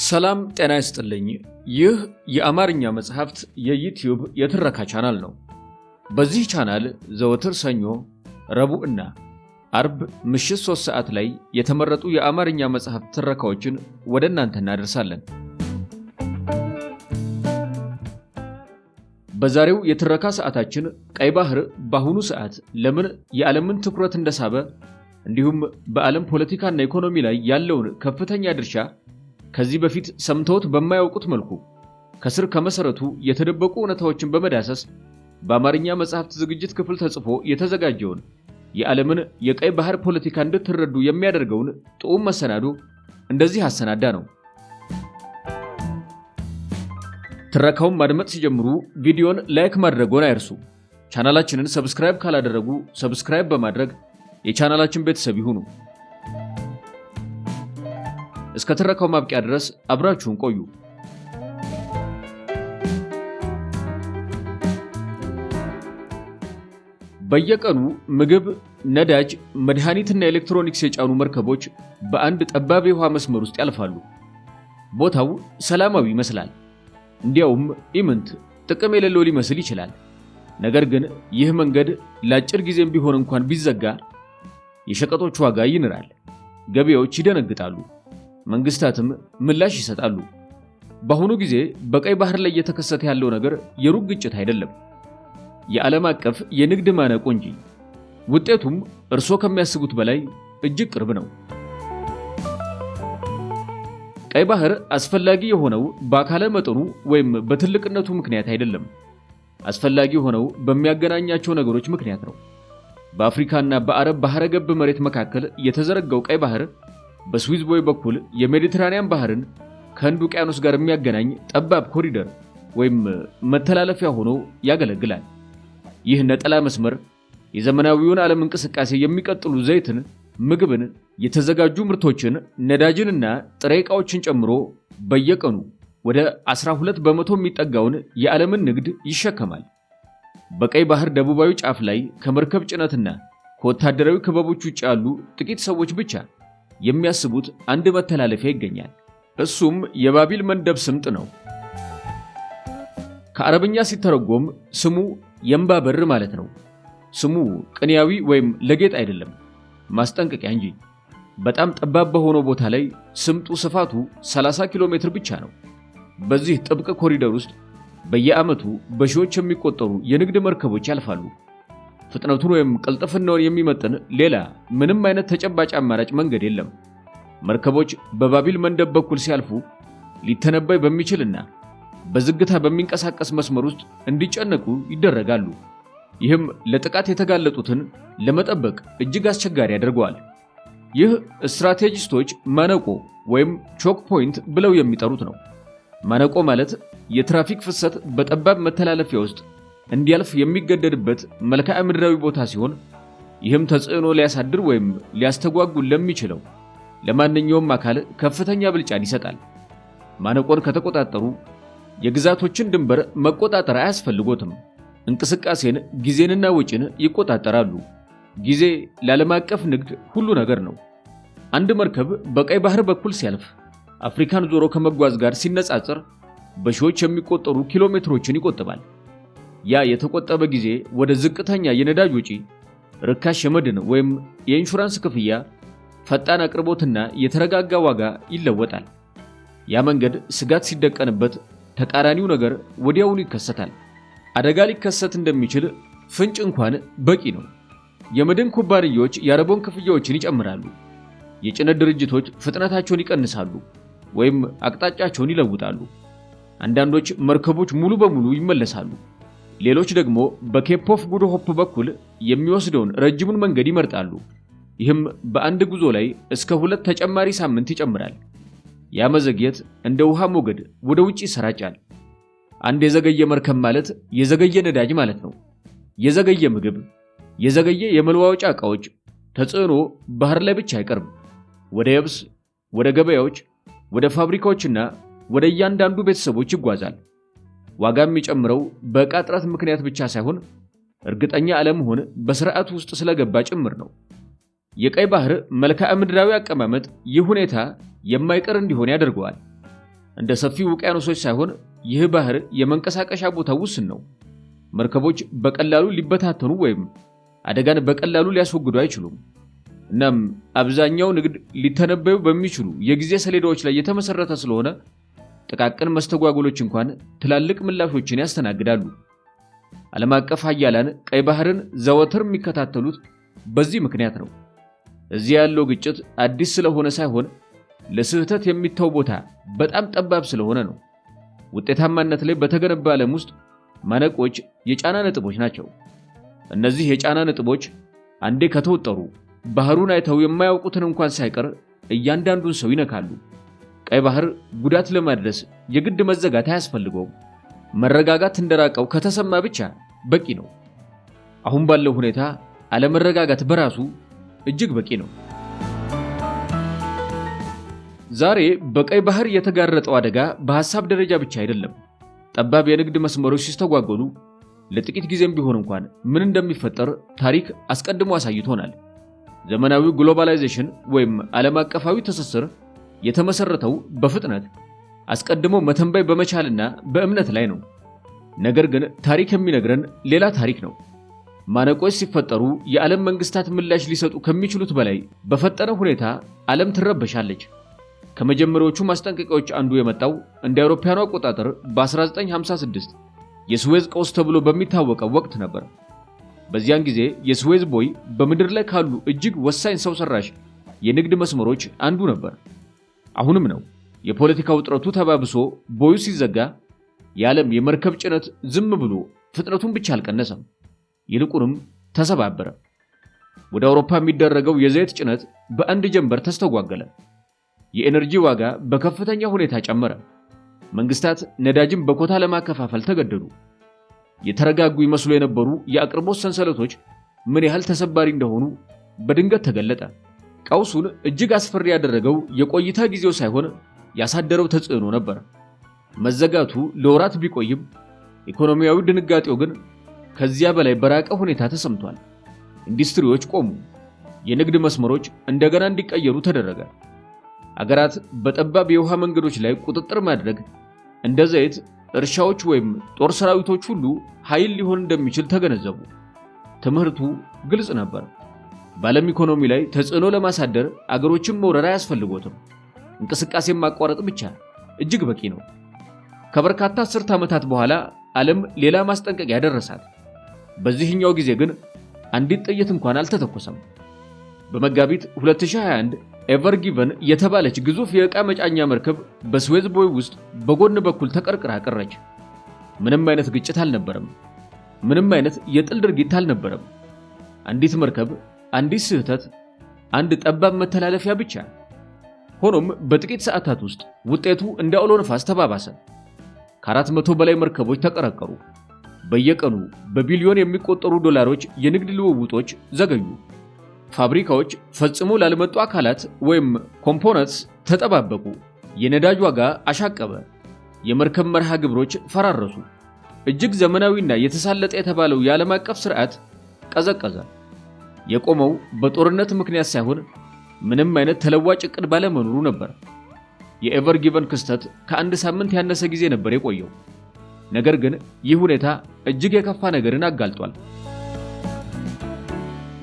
ሰላም ጤና ይስጥልኝ። ይህ የአማርኛ መጽሐፍት የዩቲዩብ የትረካ ቻናል ነው። በዚህ ቻናል ዘወትር ሰኞ፣ ረቡዕ እና አርብ ምሽት 3 ሰዓት ላይ የተመረጡ የአማርኛ መጽሐፍት ትረካዎችን ወደ እናንተ እናደርሳለን። በዛሬው የትረካ ሰዓታችን ቀይ ባህር በአሁኑ ሰዓት ለምን የዓለምን ትኩረት እንደሳበ እንዲሁም በዓለም ፖለቲካና ኢኮኖሚ ላይ ያለውን ከፍተኛ ድርሻ ከዚህ በፊት ሰምተውት በማያውቁት መልኩ ከስር ከመሰረቱ የተደበቁ እውነታዎችን በመዳሰስ በአማርኛ መጽሐፍት ዝግጅት ክፍል ተጽፎ የተዘጋጀውን የዓለምን የቀይ ባህር ፖለቲካ እንድትረዱ የሚያደርገውን ጥዑም መሰናዶ እንደዚህ አሰናዳ ነው። ትረካውን ማድመጥ ሲጀምሩ ቪዲዮን ላይክ ማድረግዎን አይርሱ። ቻናላችንን ሰብስክራይብ ካላደረጉ ሰብስክራይብ በማድረግ የቻናላችን ቤተሰብ ይሁኑ። እስከ ትረካው ማብቂያ ድረስ አብራችሁን ቆዩ። በየቀኑ ምግብ፣ ነዳጅ፣ መድኃኒትና ኤሌክትሮኒክስ የጫኑ መርከቦች በአንድ ጠባብ የውሃ መስመር ውስጥ ያልፋሉ። ቦታው ሰላማዊ ይመስላል። እንዲያውም ኢምንት ጥቅም የሌለው ሊመስል ይችላል። ነገር ግን ይህ መንገድ ለአጭር ጊዜም ቢሆን እንኳን ቢዘጋ የሸቀጦች ዋጋ ይንራል፣ ገበያዎች ይደነግጣሉ፣ መንግስታትም ምላሽ ይሰጣሉ። በአሁኑ ጊዜ በቀይ ባህር ላይ እየተከሰተ ያለው ነገር የሩቅ ግጭት አይደለም፣ የዓለም አቀፍ የንግድ ማነቆ እንጂ። ውጤቱም እርሶ ከሚያስቡት በላይ እጅግ ቅርብ ነው። ቀይ ባህር አስፈላጊ የሆነው በአካለ መጠኑ ወይም በትልቅነቱ ምክንያት አይደለም። አስፈላጊ የሆነው በሚያገናኛቸው ነገሮች ምክንያት ነው። በአፍሪካና በአረብ ባህረ ገብ መሬት መካከል የተዘረጋው ቀይ ባህር በስዊዝ ቦይ በኩል የሜዲትራኒያን ባህርን ከህንድ ውቅያኖስ ጋር የሚያገናኝ ጠባብ ኮሪደር ወይም መተላለፊያ ሆኖ ያገለግላል። ይህ ነጠላ መስመር የዘመናዊውን ዓለም እንቅስቃሴ የሚቀጥሉ ዘይትን፣ ምግብን፣ የተዘጋጁ ምርቶችን፣ ነዳጅንና ጥሬ ዕቃዎችን ጨምሮ በየቀኑ ወደ 12 በመቶ የሚጠጋውን የዓለምን ንግድ ይሸከማል። በቀይ ባህር ደቡባዊ ጫፍ ላይ ከመርከብ ጭነትና ከወታደራዊ ክበቦች ውጭ ያሉ ጥቂት ሰዎች ብቻ የሚያስቡት አንድ መተላለፊያ ይገኛል። እሱም የባቢል መንደብ ስምጥ ነው። ከአረብኛ ሲተረጎም ስሙ የእንባ በር ማለት ነው። ስሙ ቅንያዊ ወይም ለጌጥ አይደለም፣ ማስጠንቀቂያ እንጂ። በጣም ጠባብ በሆነው ቦታ ላይ ስምጡ ስፋቱ 30 ኪሎ ሜትር ብቻ ነው። በዚህ ጥብቅ ኮሪደር ውስጥ በየዓመቱ በሺዎች የሚቆጠሩ የንግድ መርከቦች ያልፋሉ። ፍጥነቱን ወይም ቅልጥፍናውን የሚመጥን ሌላ ምንም አይነት ተጨባጭ አማራጭ መንገድ የለም። መርከቦች በባቢል መንደብ በኩል ሲያልፉ ሊተነበይ በሚችልና በዝግታ በሚንቀሳቀስ መስመር ውስጥ እንዲጨነቁ ይደረጋሉ። ይህም ለጥቃት የተጋለጡትን ለመጠበቅ እጅግ አስቸጋሪ ያደርገዋል። ይህ ስትራቴጂስቶች ማነቆ ወይም ቾክ ፖይንት ብለው የሚጠሩት ነው። ማነቆ ማለት የትራፊክ ፍሰት በጠባብ መተላለፊያ ውስጥ እንዲያልፍ የሚገደድበት መልክዓ ምድራዊ ቦታ ሲሆን፣ ይህም ተጽዕኖ ሊያሳድር ወይም ሊያስተጓጉል ለሚችለው ለማንኛውም አካል ከፍተኛ ብልጫን ይሰጣል። ማነቆን ከተቆጣጠሩ የግዛቶችን ድንበር መቆጣጠር አያስፈልጎትም። እንቅስቃሴን፣ ጊዜንና ወጪን ይቆጣጠራሉ። ጊዜ ለዓለም አቀፍ ንግድ ሁሉ ነገር ነው። አንድ መርከብ በቀይ ባህር በኩል ሲያልፍ አፍሪካን ዞሮ ከመጓዝ ጋር ሲነጻጸር በሺዎች የሚቆጠሩ ኪሎ ሜትሮችን ይቆጥባል። ያ የተቆጠበ ጊዜ ወደ ዝቅተኛ የነዳጅ ወጪ፣ ርካሽ የመድን ወይም የኢንሹራንስ ክፍያ፣ ፈጣን አቅርቦትና የተረጋጋ ዋጋ ይለወጣል። ያ መንገድ ስጋት ሲደቀንበት ተቃራኒው ነገር ወዲያውኑ ይከሰታል። አደጋ ሊከሰት እንደሚችል ፍንጭ እንኳን በቂ ነው። የመድን ኩባንያዎች የአረቦን ክፍያዎችን ይጨምራሉ። የጭነት ድርጅቶች ፍጥነታቸውን ይቀንሳሉ ወይም አቅጣጫቸውን ይለውጣሉ። አንዳንዶች መርከቦች ሙሉ በሙሉ ይመለሳሉ። ሌሎች ደግሞ በኬፕ ኦፍ ጉድ ሆፕ በኩል የሚወስደውን ረጅሙን መንገድ ይመርጣሉ። ይህም በአንድ ጉዞ ላይ እስከ 2 ተጨማሪ ሳምንት ይጨምራል። ያ መዘግየት እንደ ውሃ ሞገድ ወደ ውጭ ይሰራጫል። አንድ የዘገየ መርከብ ማለት የዘገየ ነዳጅ ማለት ነው። የዘገየ ምግብ፣ የዘገየ የመለዋወጫ ዕቃዎች ተጽዕኖ ባህር ላይ ብቻ አይቀርም። ወደ የብስ፣ ወደ ገበያዎች፣ ወደ ፋብሪካዎችና ወደ እያንዳንዱ ቤተሰቦች ይጓዛል። ዋጋ የሚጨምረው በዕቃ እጥረት ምክንያት ብቻ ሳይሆን እርግጠኛ አለመሆን በስርዓቱ ውስጥ ስለገባ ጭምር ነው። የቀይ ባህር መልክዓ ምድራዊ አቀማመጥ ይህ ሁኔታ የማይቀር እንዲሆን ያደርገዋል። እንደ ሰፊው ውቅያኖሶች ሳይሆን ይህ ባህር የመንቀሳቀሻ ቦታ ውስን ነው። መርከቦች በቀላሉ ሊበታተኑ ወይም አደጋን በቀላሉ ሊያስወግዱ አይችሉም። እናም አብዛኛው ንግድ ሊተነበዩ በሚችሉ የጊዜ ሰሌዳዎች ላይ የተመሰረተ ስለሆነ ጥቃቅን መስተጓጎሎች እንኳን ትላልቅ ምላሾችን ያስተናግዳሉ። ዓለም አቀፍ ኃያላን ቀይ ባህርን ዘወትር የሚከታተሉት በዚህ ምክንያት ነው። እዚህ ያለው ግጭት አዲስ ስለሆነ ሳይሆን ለስህተት የሚተው ቦታ በጣም ጠባብ ስለሆነ ነው። ውጤታማነት ላይ በተገነባ ዓለም ውስጥ ማነቆች የጫና ነጥቦች ናቸው። እነዚህ የጫና ነጥቦች አንዴ ከተወጠሩ ባህሩን አይተው የማያውቁትን እንኳን ሳይቀር እያንዳንዱን ሰው ይነካሉ። ቀይ ባህር ጉዳት ለማድረስ የግድ መዘጋት አያስፈልገውም። መረጋጋት እንደራቀው ከተሰማ ብቻ በቂ ነው። አሁን ባለው ሁኔታ አለመረጋጋት በራሱ እጅግ በቂ ነው። ዛሬ በቀይ ባህር የተጋረጠው አደጋ በሐሳብ ደረጃ ብቻ አይደለም። ጠባብ የንግድ መስመሮች ሲስተጓጎሉ ለጥቂት ጊዜም ቢሆን እንኳን ምን እንደሚፈጠር ታሪክ አስቀድሞ አሳይቶናል። ዘመናዊው ግሎባላይዜሽን ወይም ዓለም አቀፋዊ ትስስር የተመሰረተው በፍጥነት አስቀድሞ መተንበይ በመቻልና በእምነት ላይ ነው። ነገር ግን ታሪክ የሚነግረን ሌላ ታሪክ ነው። ማነቆች ሲፈጠሩ የዓለም መንግስታት ምላሽ ሊሰጡ ከሚችሉት በላይ በፈጠነ ሁኔታ ዓለም ትረበሻለች። ከመጀመሪያዎቹ ማስጠንቀቂያዎች አንዱ የመጣው እንደ አውሮፓውያኑ አቆጣጠር በ1956 የስዌዝ ቀውስ ተብሎ በሚታወቀው ወቅት ነበር። በዚያን ጊዜ የስዌዝ ቦይ በምድር ላይ ካሉ እጅግ ወሳኝ ሰው ሰራሽ የንግድ መስመሮች አንዱ ነበር። አሁንም ነው። የፖለቲካ ውጥረቱ ተባብሶ ቦዩ ሲዘጋ የዓለም የመርከብ ጭነት ዝም ብሎ ፍጥነቱን ብቻ አልቀነሰም፣ ይልቁንም ተሰባበረ። ወደ አውሮፓ የሚደረገው የዘይት ጭነት በአንድ ጀንበር ተስተጓገለ። የኤነርጂ ዋጋ በከፍተኛ ሁኔታ ጨመረ። መንግስታት ነዳጅን በኮታ ለማከፋፈል ተገደዱ። የተረጋጉ ይመስሉ የነበሩ የአቅርቦት ሰንሰለቶች ምን ያህል ተሰባሪ እንደሆኑ በድንገት ተገለጠ። ቀውሱን እጅግ አስፈሪ ያደረገው የቆይታ ጊዜው ሳይሆን ያሳደረው ተጽዕኖ ነበር። መዘጋቱ ለወራት ቢቆይም ኢኮኖሚያዊ ድንጋጤው ግን ከዚያ በላይ በራቀ ሁኔታ ተሰምቷል። ኢንዱስትሪዎች ቆሙ። የንግድ መስመሮች እንደገና እንዲቀየሩ ተደረገ። አገራት በጠባብ የውሃ መንገዶች ላይ ቁጥጥር ማድረግ እንደ ዘይት እርሻዎች ወይም ጦር ሰራዊቶች ሁሉ ኃይል ሊሆን እንደሚችል ተገነዘቡ። ትምህርቱ ግልጽ ነበር። በዓለም ኢኮኖሚ ላይ ተጽዕኖ ለማሳደር አገሮችን መውረር አያስፈልጎትም። እንቅስቃሴን ማቋረጥ ብቻ እጅግ በቂ ነው። ከበርካታ አስርት ዓመታት በኋላ ዓለም ሌላ ማስጠንቀቂያ ደረሳት። በዚህኛው ጊዜ ግን አንዲት ጥይት እንኳን አልተተኮሰም። በመጋቢት 2021 ኤቨር ጊቨን የተባለች ግዙፍ የዕቃ መጫኛ መርከብ በስዌዝ ቦይ ውስጥ በጎን በኩል ተቀርቅራ ቀረች። ምንም አይነት ግጭት አልነበረም። ምንም አይነት የጥል ድርጊት አልነበረም። አንዲት መርከብ፣ አንዲት ስህተት፣ አንድ ጠባብ መተላለፊያ ብቻ። ሆኖም በጥቂት ሰዓታት ውስጥ ውጤቱ እንደ አውሎ ነፋስ ተባባሰ። ከ400 በላይ መርከቦች ተቀረቀሩ። በየቀኑ በቢሊዮን የሚቆጠሩ ዶላሮች የንግድ ልውውጦች ዘገዩ። ፋብሪካዎች ፈጽሞ ላልመጡ አካላት ወይም ኮምፖነንትስ ተጠባበቁ። የነዳጅ ዋጋ አሻቀበ። የመርከብ መርሃ ግብሮች ፈራረሱ። እጅግ ዘመናዊና የተሳለጠ የተባለው የዓለም አቀፍ ስርዓት ቀዘቀዘ። የቆመው በጦርነት ምክንያት ሳይሆን ምንም አይነት ተለዋጭ ዕቅድ ባለመኖሩ ነበር። የኤቨር ጊቨን ክስተት ከአንድ ሳምንት ያነሰ ጊዜ ነበር የቆየው። ነገር ግን ይህ ሁኔታ እጅግ የከፋ ነገርን አጋልጧል።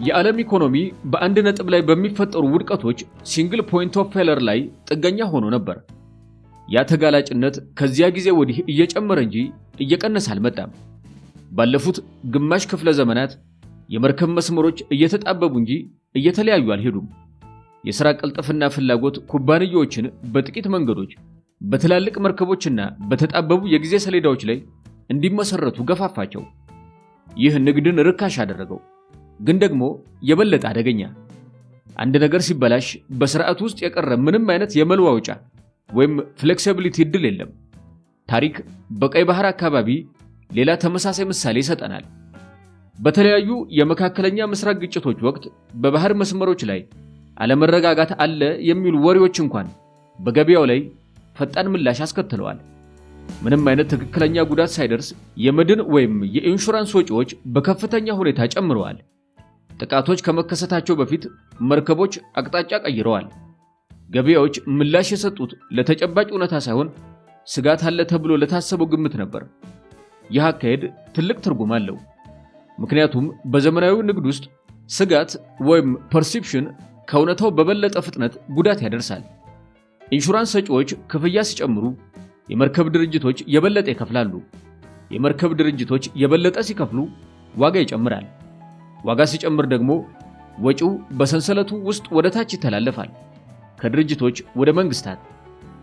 የዓለም ኢኮኖሚ በአንድ ነጥብ ላይ በሚፈጠሩ ውድቀቶች ሲንግል ፖይንት ኦፍ ፌለር ላይ ጥገኛ ሆኖ ነበር። ያ ተጋላጭነት ከዚያ ጊዜ ወዲህ እየጨመረ እንጂ እየቀነሰ አልመጣም። ባለፉት ግማሽ ክፍለ ዘመናት የመርከብ መስመሮች እየተጣበቡ እንጂ እየተለያዩ አልሄዱም። የሥራ ቅልጥፍና ፍላጎት ኩባንያዎችን በጥቂት መንገዶች በትላልቅ መርከቦችና በተጣበቡ የጊዜ ሰሌዳዎች ላይ እንዲመሰረቱ ገፋፋቸው። ይህ ንግድን ርካሽ አደረገው፣ ግን ደግሞ የበለጠ አደገኛ። አንድ ነገር ሲበላሽ በስርዓቱ ውስጥ የቀረ ምንም አይነት የመለዋወጫ ወይም ፍሌክሲቢሊቲ እድል የለም። ታሪክ በቀይ ባህር አካባቢ ሌላ ተመሳሳይ ምሳሌ ይሰጠናል። በተለያዩ የመካከለኛ ምስራቅ ግጭቶች ወቅት በባህር መስመሮች ላይ አለመረጋጋት አለ የሚሉ ወሬዎች እንኳን በገበያው ላይ ፈጣን ምላሽ አስከትለዋል። ምንም አይነት ትክክለኛ ጉዳት ሳይደርስ የመድን ወይም የኢንሹራንስ ወጪዎች በከፍተኛ ሁኔታ ጨምረዋል። ጥቃቶች ከመከሰታቸው በፊት መርከቦች አቅጣጫ ቀይረዋል። ገበያዎች ምላሽ የሰጡት ለተጨባጭ እውነታ ሳይሆን ስጋት አለ ተብሎ ለታሰበው ግምት ነበር። ይህ አካሄድ ትልቅ ትርጉም አለው። ምክንያቱም በዘመናዊ ንግድ ውስጥ ስጋት ወይም ፐርሲፕሽን ከእውነታው በበለጠ ፍጥነት ጉዳት ያደርሳል። ኢንሹራንስ ሰጪዎች ክፍያ ሲጨምሩ የመርከብ ድርጅቶች የበለጠ ይከፍላሉ። የመርከብ ድርጅቶች የበለጠ ሲከፍሉ ዋጋ ይጨምራል። ዋጋ ሲጨምር ደግሞ ወጪው በሰንሰለቱ ውስጥ ወደ ታች ይተላለፋል፣ ከድርጅቶች ወደ መንግስታት፣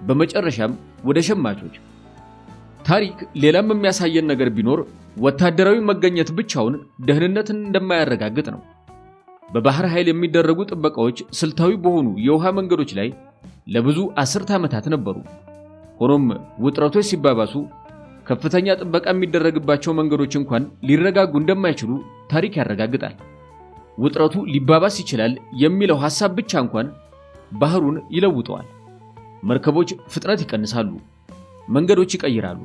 በመጨረሻም ወደ ሸማቾች። ታሪክ ሌላም የሚያሳየን ነገር ቢኖር ወታደራዊ መገኘት ብቻውን ደህንነትን እንደማያረጋግጥ ነው። በባህር ኃይል የሚደረጉ ጥበቃዎች ስልታዊ በሆኑ የውሃ መንገዶች ላይ ለብዙ አስርት ዓመታት ነበሩ። ሆኖም ውጥረቶች ሲባባሱ ከፍተኛ ጥበቃ የሚደረግባቸው መንገዶች እንኳን ሊረጋጉ እንደማይችሉ ታሪክ ያረጋግጣል። ውጥረቱ ሊባባስ ይችላል የሚለው ሐሳብ ብቻ እንኳን ባህሩን ይለውጠዋል። መርከቦች ፍጥነት ይቀንሳሉ፣ መንገዶች ይቀይራሉ፣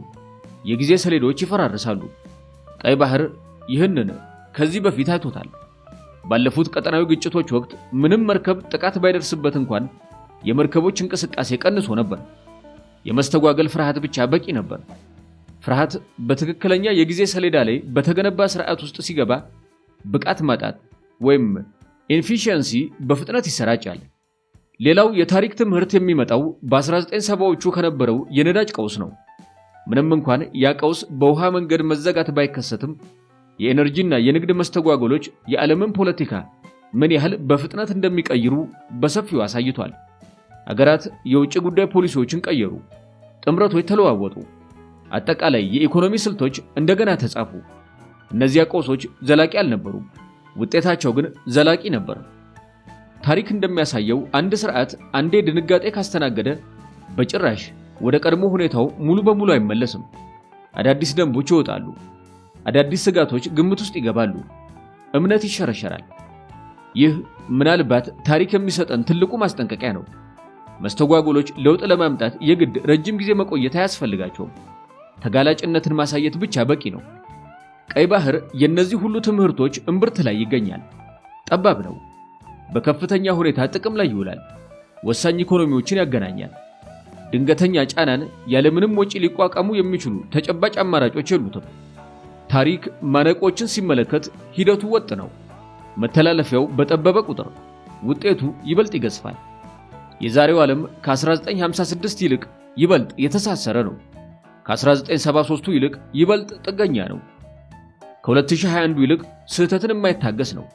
የጊዜ ሰሌዳዎች ይፈራርሳሉ። ቀይ ባህር ይህንን ከዚህ በፊት አይቶታል። ባለፉት ቀጠናዊ ግጭቶች ወቅት ምንም መርከብ ጥቃት ባይደርስበት እንኳን የመርከቦች እንቅስቃሴ ቀንሶ ነበር። የመስተጓገል ፍርሃት ብቻ በቂ ነበር። ፍርሃት በትክክለኛ የጊዜ ሰሌዳ ላይ በተገነባ ስርዓት ውስጥ ሲገባ ብቃት ማጣት ወይም ኢንፊሺየንሲ በፍጥነት ይሰራጫል። ሌላው የታሪክ ትምህርት የሚመጣው በ1970ዎቹ ከነበረው የነዳጅ ቀውስ ነው። ምንም እንኳን ያ ቀውስ በውሃ መንገድ መዘጋት ባይከሰትም የኤነርጂና የንግድ መስተጓጎሎች የዓለምን ፖለቲካ ምን ያህል በፍጥነት እንደሚቀይሩ በሰፊው አሳይቷል። አገራት የውጭ ጉዳይ ፖሊሲዎችን ቀየሩ፣ ጥምረቶች ተለዋወጡ፣ አጠቃላይ የኢኮኖሚ ስልቶች እንደገና ተጻፉ። እነዚያ ቀውሶች ዘላቂ አልነበሩም፣ ውጤታቸው ግን ዘላቂ ነበር። ታሪክ እንደሚያሳየው አንድ ስርዓት አንዴ ድንጋጤ ካስተናገደ በጭራሽ ወደ ቀድሞ ሁኔታው ሙሉ በሙሉ አይመለስም። አዳዲስ ደንቦች ይወጣሉ፣ አዳዲስ ስጋቶች ግምት ውስጥ ይገባሉ፣ እምነት ይሸረሸራል። ይህ ምናልባት ታሪክ የሚሰጠን ትልቁ ማስጠንቀቂያ ነው። መስተጓጎሎች ለውጥ ለማምጣት የግድ ረጅም ጊዜ መቆየት አያስፈልጋቸውም። ተጋላጭነትን ማሳየት ብቻ በቂ ነው። ቀይ ባህር የነዚህ ሁሉ ትምህርቶች እምብርት ላይ ይገኛል። ጠባብ ነው፣ በከፍተኛ ሁኔታ ጥቅም ላይ ይውላል፣ ወሳኝ ኢኮኖሚዎችን ያገናኛል። ድንገተኛ ጫናን ያለምንም ወጪ ሊቋቋሙ የሚችሉ ተጨባጭ አማራጮች የሉትም። ታሪክ ማነቆችን ሲመለከት ሂደቱ ወጥ ነው። መተላለፊያው በጠበበ ቁጥር ውጤቱ ይበልጥ ይገዝፋል። የዛሬው ዓለም ከ1956 ይልቅ ይበልጥ የተሳሰረ ነው። ከ1973 ይልቅ ይበልጥ ጥገኛ ነው። ከ2021 ይልቅ ስህተትን የማይታገስ ነው።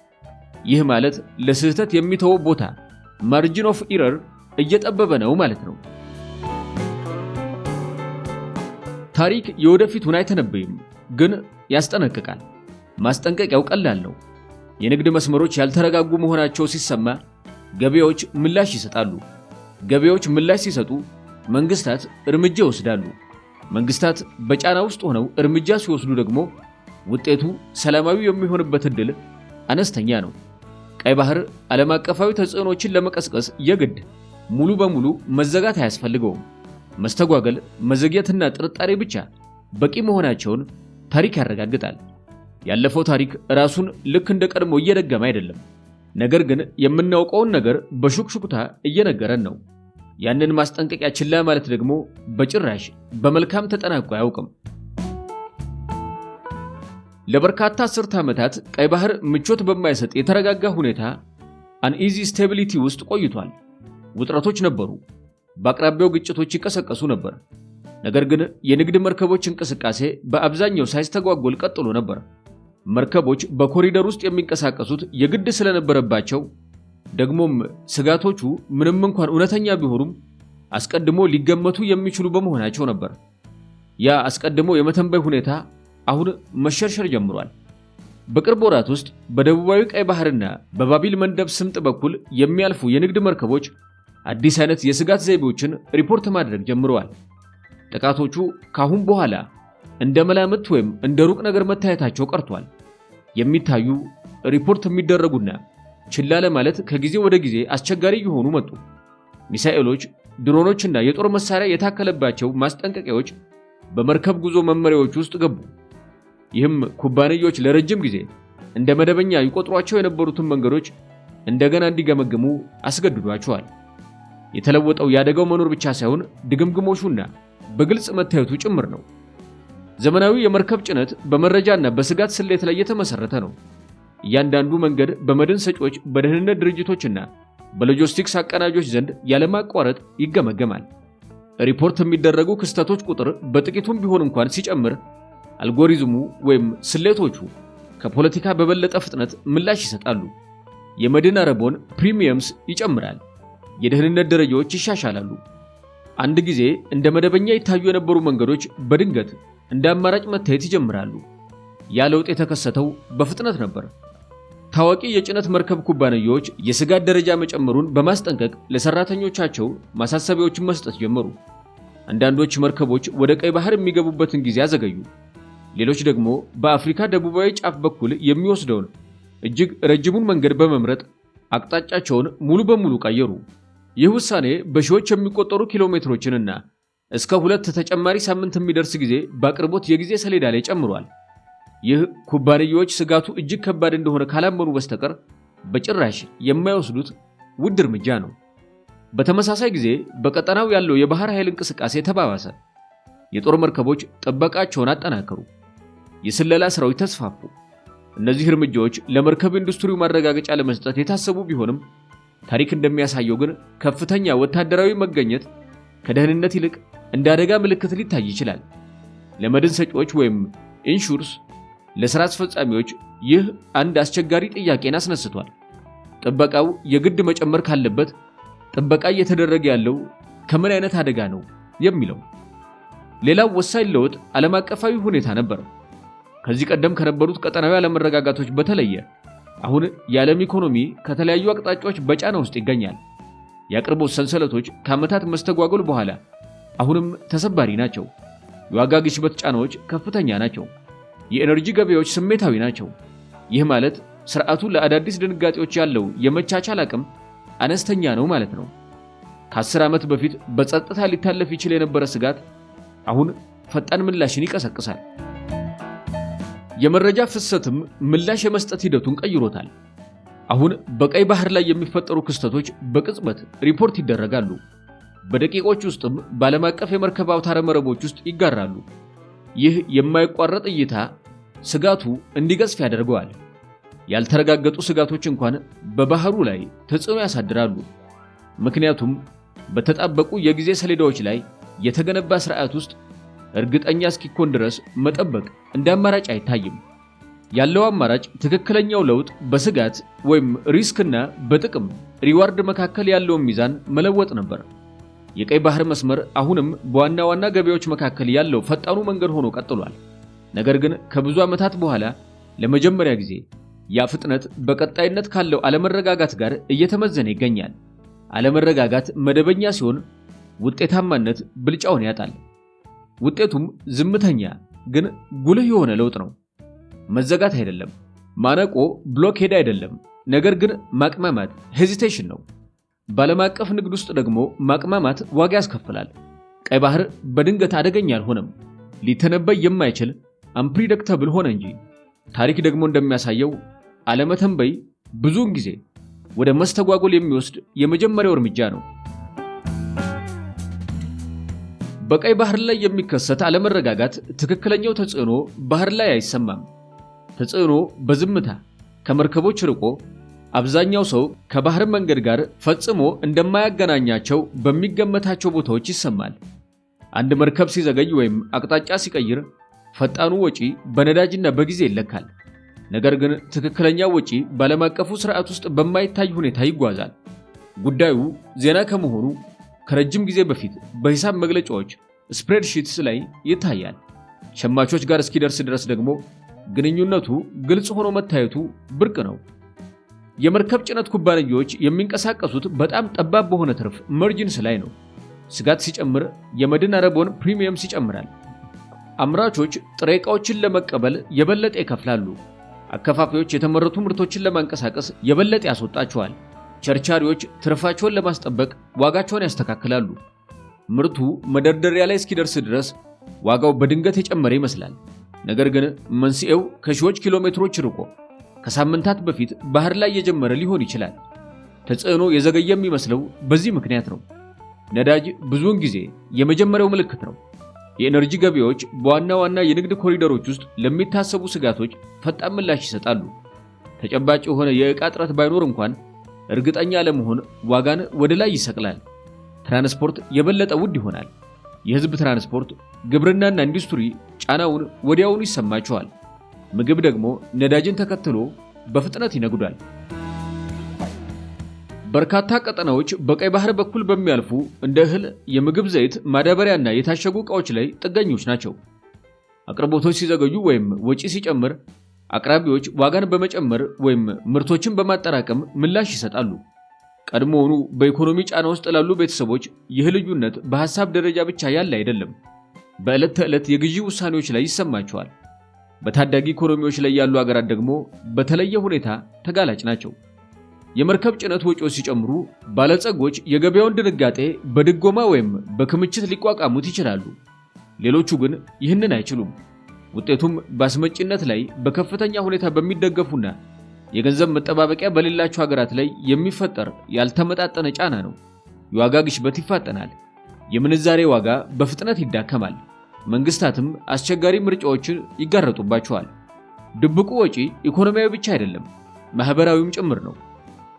ይህ ማለት ለስህተት የሚተወው ቦታ ማርጂን ኦፍ ኢረር እየጠበበ ነው ማለት ነው። ታሪክ የወደፊቱን አይተነበይም፣ ግን ያስጠነቅቃል። ማስጠንቀቂያው ቀላል ነው። የንግድ መስመሮች ያልተረጋጉ መሆናቸው ሲሰማ ገበያዎች ምላሽ ይሰጣሉ። ገበያዎች ምላሽ ሲሰጡ መንግስታት እርምጃ ይወስዳሉ። መንግስታት በጫና ውስጥ ሆነው እርምጃ ሲወስዱ ደግሞ ውጤቱ ሰላማዊ የሚሆንበት ዕድል አነስተኛ ነው። ቀይ ባህር ዓለም አቀፋዊ ተጽዕኖችን ለመቀስቀስ የግድ ሙሉ በሙሉ መዘጋት አያስፈልገውም። መስተጓገል፣ መዘግየትና ጥርጣሬ ብቻ በቂ መሆናቸውን ታሪክ ያረጋግጣል። ያለፈው ታሪክ ራሱን ልክ እንደ ቀድሞ እየደገመ አይደለም። ነገር ግን የምናውቀውን ነገር በሹክሹክታ እየነገረን ነው። ያንን ማስጠንቀቂያ ችላ ማለት ደግሞ በጭራሽ በመልካም ተጠናቆ አያውቅም። ለበርካታ አስርተ ዓመታት ቀይ ባህር ምቾት በማይሰጥ የተረጋጋ ሁኔታ አንኢዚ ስቴቢሊቲ ውስጥ ቆይቷል። ውጥረቶች ነበሩ፣ በአቅራቢያው ግጭቶች ይቀሰቀሱ ነበር። ነገር ግን የንግድ መርከቦች እንቅስቃሴ በአብዛኛው ሳይስተጓጎል ቀጥሎ ነበር። መርከቦች በኮሪደር ውስጥ የሚንቀሳቀሱት የግድ ስለነበረባቸው፣ ደግሞም ስጋቶቹ ምንም እንኳን እውነተኛ ቢሆኑም አስቀድሞ ሊገመቱ የሚችሉ በመሆናቸው ነበር። ያ አስቀድሞ የመተንበይ ሁኔታ አሁን መሸርሸር ጀምሯል። በቅርብ ወራት ውስጥ በደቡባዊ ቀይ ባህርና በባቢል መንደብ ስምጥ በኩል የሚያልፉ የንግድ መርከቦች አዲስ አይነት የስጋት ዘይቤዎችን ሪፖርት ማድረግ ጀምረዋል። ጥቃቶቹ ካሁን በኋላ እንደ መላምት ወይም እንደ ሩቅ ነገር መታየታቸው ቀርቷል። የሚታዩ ሪፖርት የሚደረጉና ችላ ለማለት ከጊዜ ወደ ጊዜ አስቸጋሪ እየሆኑ መጡ። ሚሳኤሎች፣ ድሮኖችና የጦር መሳሪያ የታከለባቸው ማስጠንቀቂያዎች በመርከብ ጉዞ መመሪያዎች ውስጥ ገቡ። ይህም ኩባንያዎች ለረጅም ጊዜ እንደ መደበኛ ይቆጥሯቸው የነበሩትን መንገዶች እንደገና እንዲገመግሙ አስገድዷቸዋል። የተለወጠው ያደጋው መኖር ብቻ ሳይሆን ድግምግሞሹና በግልጽ መታየቱ ጭምር ነው። ዘመናዊ የመርከብ ጭነት በመረጃና በስጋት ስሌት ላይ የተመሰረተ ነው። እያንዳንዱ መንገድ በመድን ሰጪዎች፣ በደህንነት ድርጅቶችና በሎጂስቲክስ አቀናጆች ዘንድ ያለማቋረጥ ይገመገማል። ሪፖርት የሚደረጉ ክስተቶች ቁጥር በጥቂቱም ቢሆን እንኳን ሲጨምር አልጎሪዝሙ ወይም ስሌቶቹ ከፖለቲካ በበለጠ ፍጥነት ምላሽ ይሰጣሉ። የመድን አረቦን ፕሪሚየምስ ይጨምራል። የደህንነት ደረጃዎች ይሻሻላሉ። አንድ ጊዜ እንደ መደበኛ ይታዩ የነበሩ መንገዶች በድንገት እንደ አማራጭ መታየት ይጀምራሉ። ያ ለውጥ የተከሰተው በፍጥነት ነበር። ታዋቂ የጭነት መርከብ ኩባንያዎች የስጋት ደረጃ መጨመሩን በማስጠንቀቅ ለሰራተኞቻቸው ማሳሰቢያዎችን መስጠት ጀመሩ። አንዳንዶች መርከቦች ወደ ቀይ ባህር የሚገቡበትን ጊዜ አዘገዩ። ሌሎች ደግሞ በአፍሪካ ደቡባዊ ጫፍ በኩል የሚወስደውን እጅግ ረጅሙን መንገድ በመምረጥ አቅጣጫቸውን ሙሉ በሙሉ ቀየሩ። ይህ ውሳኔ በሺዎች የሚቆጠሩ ኪሎሜትሮችንና እስከ 2 ተጨማሪ ሳምንት የሚደርስ ጊዜ በአቅርቦት የጊዜ ሰሌዳ ላይ ጨምሯል። ይህ ኩባንያዎች ስጋቱ እጅግ ከባድ እንደሆነ ካላመኑ በስተቀር በጭራሽ የማይወስዱት ውድ እርምጃ ነው። በተመሳሳይ ጊዜ በቀጠናው ያለው የባህር ኃይል እንቅስቃሴ ተባባሰ። የጦር መርከቦች ጥበቃቸውን አጠናከሩ። የስለላ ስራዎች ተስፋፉ። እነዚህ እርምጃዎች ለመርከብ ኢንዱስትሪው ማረጋገጫ ለመስጠት የታሰቡ ቢሆንም ታሪክ እንደሚያሳየው ግን ከፍተኛ ወታደራዊ መገኘት ከደህንነት ይልቅ እንደ አደጋ ምልክት ሊታይ ይችላል። ለመድን ሰጪዎች ወይም ኢንሹርስ ለሥራ አስፈጻሚዎች ይህ አንድ አስቸጋሪ ጥያቄን አስነስቷል። ጥበቃው የግድ መጨመር ካለበት ጥበቃ እየተደረገ ያለው ከምን አይነት አደጋ ነው የሚለው። ሌላው ወሳኝ ለውጥ ዓለም አቀፋዊ ሁኔታ ነበር። ከዚህ ቀደም ከነበሩት ቀጠናዊ አለመረጋጋቶች በተለየ አሁን የዓለም ኢኮኖሚ ከተለያዩ አቅጣጫዎች በጫና ውስጥ ይገኛል። የአቅርቦት ሰንሰለቶች ከዓመታት መስተጓጎል በኋላ አሁንም ተሰባሪ ናቸው። የዋጋ ግሽበት ጫናዎች ከፍተኛ ናቸው። የኤነርጂ ገበያዎች ስሜታዊ ናቸው። ይህ ማለት ስርዓቱ ለአዳዲስ ድንጋጤዎች ያለው የመቻቻል አቅም አነስተኛ ነው ማለት ነው። ከ10 ዓመት በፊት በጸጥታ ሊታለፍ ይችል የነበረ ስጋት አሁን ፈጣን ምላሽን ይቀሰቅሳል። የመረጃ ፍሰትም ምላሽ የመስጠት ሂደቱን ቀይሮታል። አሁን በቀይ ባህር ላይ የሚፈጠሩ ክስተቶች በቅጽበት ሪፖርት ይደረጋሉ። በደቂቆች ውስጥም በዓለም አቀፍ የመርከብ አውታረ መረቦች ውስጥ ይጋራሉ። ይህ የማይቋረጥ እይታ ስጋቱ እንዲገዝፍ ያደርገዋል። ያልተረጋገጡ ስጋቶች እንኳን በባህሩ ላይ ተጽዕኖ ያሳድራሉ። ምክንያቱም በተጣበቁ የጊዜ ሰሌዳዎች ላይ የተገነባ ስርዓት ውስጥ እርግጠኛ እስኪኮን ድረስ መጠበቅ እንደ አማራጭ አይታይም። ያለው አማራጭ ትክክለኛው ለውጥ በስጋት ወይም ሪስክና በጥቅም ሪዋርድ መካከል ያለውን ሚዛን መለወጥ ነበር። የቀይ ባህር መስመር አሁንም በዋና ዋና ገበያዎች መካከል ያለው ፈጣኑ መንገድ ሆኖ ቀጥሏል። ነገር ግን ከብዙ ዓመታት በኋላ ለመጀመሪያ ጊዜ ያ ፍጥነት በቀጣይነት ካለው አለመረጋጋት ጋር እየተመዘነ ይገኛል። አለመረጋጋት መደበኛ ሲሆን ውጤታማነት ብልጫውን ያጣል። ውጤቱም ዝምተኛ ግን ጉልህ የሆነ ለውጥ ነው። መዘጋት አይደለም፣ ማነቆ ብሎኬድ አይደለም፣ ነገር ግን ማቅማማት ሄዚቴሽን ነው። በዓለም አቀፍ ንግድ ውስጥ ደግሞ ማቅማማት ዋጋ ያስከፍላል። ቀይ ባህር በድንገት አደገኛ አልሆነም፣ ሊተነበይ የማይችል አንፕሪዲክተብል ሆነ እንጂ። ታሪክ ደግሞ እንደሚያሳየው አለመተንበይ ብዙውን ጊዜ ወደ መስተጓጎል የሚወስድ የመጀመሪያው እርምጃ ነው። በቀይ ባህር ላይ የሚከሰት አለመረጋጋት ትክክለኛው ተጽዕኖ ባህር ላይ አይሰማም። ተጽዕኖ በዝምታ ከመርከቦች ርቆ አብዛኛው ሰው ከባህር መንገድ ጋር ፈጽሞ እንደማያገናኛቸው በሚገመታቸው ቦታዎች ይሰማል። አንድ መርከብ ሲዘገይ ወይም አቅጣጫ ሲቀይር ፈጣኑ ወጪ በነዳጅና በጊዜ ይለካል። ነገር ግን ትክክለኛው ወጪ በዓለም አቀፉ ስርዓት ውስጥ በማይታይ ሁኔታ ይጓዛል። ጉዳዩ ዜና ከመሆኑ ከረጅም ጊዜ በፊት በሂሳብ መግለጫዎች ስፕሬድሺትስ ላይ ይታያል። ሸማቾች ጋር እስኪደርስ ድረስ ደግሞ ግንኙነቱ ግልጽ ሆኖ መታየቱ ብርቅ ነው። የመርከብ ጭነት ኩባንያዎች የሚንቀሳቀሱት በጣም ጠባብ በሆነ ትርፍ ማርጂንስ ላይ ነው። ስጋት ሲጨምር የመድን አረቦን ፕሪሚየምስ ይጨምራል። አምራቾች ጥሬ ዕቃዎችን ለመቀበል የበለጠ ይከፍላሉ። አከፋፋዮች የተመረቱ ምርቶችን ለማንቀሳቀስ የበለጠ ያስወጣቸዋል። ቸርቻሪዎች ትርፋቸውን ለማስጠበቅ ዋጋቸውን ያስተካክላሉ። ምርቱ መደርደሪያ ላይ እስኪደርስ ድረስ ዋጋው በድንገት የጨመረ ይመስላል። ነገር ግን መንስኤው ከሺዎች ኪሎ ሜትሮች ርቆ ከሳምንታት በፊት ባህር ላይ የጀመረ ሊሆን ይችላል። ተጽዕኖ የዘገየ የሚመስለው በዚህ ምክንያት ነው። ነዳጅ ብዙውን ጊዜ የመጀመሪያው ምልክት ነው። የኤነርጂ ገበያዎች በዋና ዋና የንግድ ኮሪደሮች ውስጥ ለሚታሰቡ ስጋቶች ፈጣን ምላሽ ይሰጣሉ። ተጨባጭ የሆነ የዕቃ እጥረት ባይኖር እንኳን እርግጠኛ ለመሆን ዋጋን ወደ ላይ ይሰቅላል። ትራንስፖርት የበለጠ ውድ ይሆናል። የህዝብ ትራንስፖርት፣ ግብርናና ኢንዱስትሪ ጫናውን ወዲያውኑ ይሰማቸዋል። ምግብ ደግሞ ነዳጅን ተከትሎ በፍጥነት ይነጉዳል። በርካታ ቀጠናዎች በቀይ ባህር በኩል በሚያልፉ እንደ እህል፣ የምግብ ዘይት፣ ማዳበሪያና የታሸጉ ዕቃዎች ላይ ጥገኞች ናቸው። አቅርቦቶች ሲዘገዩ ወይም ወጪ ሲጨምር አቅራቢዎች ዋጋን በመጨመር ወይም ምርቶችን በማጠራቀም ምላሽ ይሰጣሉ። ቀድሞውኑ በኢኮኖሚ ጫና ውስጥ ላሉ ቤተሰቦች ይህ ልዩነት በሐሳብ ደረጃ ብቻ ያለ አይደለም፣ በዕለት ተዕለት የግዢ ውሳኔዎች ላይ ይሰማቸዋል። በታዳጊ ኢኮኖሚዎች ላይ ያሉ አገራት ደግሞ በተለየ ሁኔታ ተጋላጭ ናቸው። የመርከብ ጭነት ወጪዎች ሲጨምሩ ባለጸጎች የገበያውን ድንጋጤ በድጎማ ወይም በክምችት ሊቋቋሙት ይችላሉ። ሌሎቹ ግን ይህንን አይችሉም። ውጤቱም በአስመጪነት ላይ በከፍተኛ ሁኔታ በሚደገፉና የገንዘብ መጠባበቂያ በሌላቸው ሀገራት ላይ የሚፈጠር ያልተመጣጠነ ጫና ነው። የዋጋ ግሽበት ይፋጠናል። የምንዛሬ ዋጋ በፍጥነት ይዳከማል። መንግስታትም አስቸጋሪ ምርጫዎችን ይጋረጡባቸዋል። ድብቁ ወጪ ኢኮኖሚያዊ ብቻ አይደለም፣ ማህበራዊም ጭምር ነው።